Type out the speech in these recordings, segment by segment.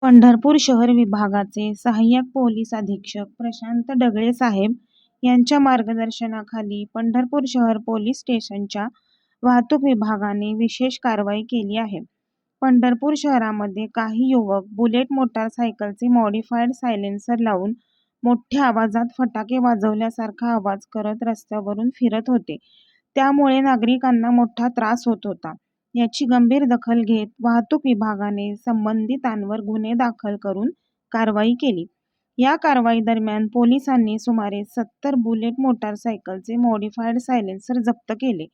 पंढरपूर शहर विभागाचे सहाय्यक पोलीस अधीक्षक प्रशांत डगळे साहेब यांच्या मार्गदर्शनाखाली पंढरपूर शहर पोलीस स्टेशनच्या वाहतूक विभागाने विशेष कारवाई केली आहे. पंढरपूर शहरामध्ये काही युवक बुलेट मोटारसायकलचे मॉडिफाईड सायलेन्सर लावून मोठ्या आवाजात फटाके वाजवल्यासारखा आवाज करत रस्त्यावरून फिरत होते. त्यामुळे नागरिकांना मोठा त्रास होत होता. याची गंभीर दखल घेत वाहतूक विभागाने संबंधितांवर गुन्हे दाखल करून कारवाई केली. या कारवाई दरम्यान पोलिसांनी सुमारे 70 बुलेट मोटारसायकलचे मॉडिफाईड सायलेन्सर जप्त केले.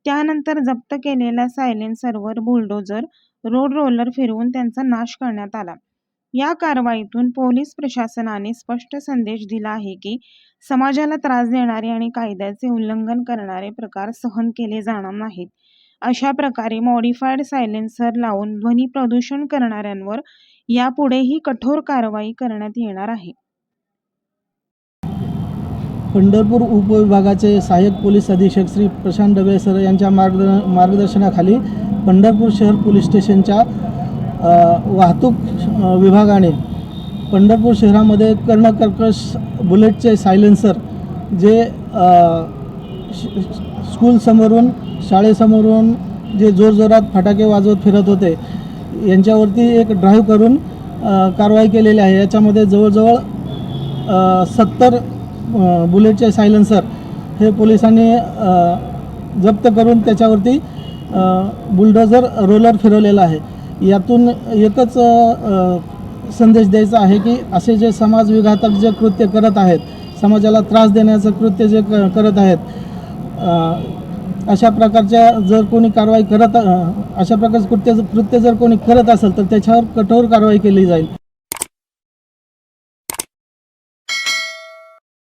त्यानंतर जप्त केलेल्या सायलेन्सरवर बुलडोजर, रोड रोलर फिरवून त्यांचा नाश करण्यात आला. या कारवाईतून पोलीस प्रशासनाने स्पष्ट संदेश दिला आहे की समाजाला त्रास देणारे आणि कायद्याचे उल्लंघन करणारे प्रकार सहन केले जाणार नाहीत. अशा प्रकारे मॉडिफाईड सायलेन्सर लावून ध्वनी प्रदूषण करणाऱ्यांवर यापुढेही कठोर कारवाई करण्यात येणार आहे. पंढरपूर उपविभागाचे सहाय्यक पोलीस अधीक्षक श्री प्रशांत डगळे सर यांच्या मार्गदर्शनाखाली पंढरपूर शहर पोलीस स्टेशनच्या वाहतूक विभागाने पंढरपूर शहरामध्ये कर्णकर्कश बुलेटचे सायलेन्सर जे स्कूलसमोरून शाळेसमोरून जे जोरजोरात फटाके वाजवत फिरत होते यांच्यावरती एक ड्राईव्ह करून कारवाई केलेली आहे. याच्यामध्ये जवळजवळ 70 बुलेटचे सायलेन्सर हे पोलिसांनी जप्त करून त्याच्यावरती बुलडोजर रोलर फिरवलेला आहे. यातून एकच संदेश द्यायचा आहे की असे जे समाजविघातक जे कृत्य करत आहेत, समाजाला त्रास देण्याचं कृत्य जे करत आहेत, अशा प्रकारच्या जर कोणी कारवाई करत अशा प्रकारचं कृत्य जर कोणी करत असेल तर त्याच्यावर कठोर कारवाई केली जाईल.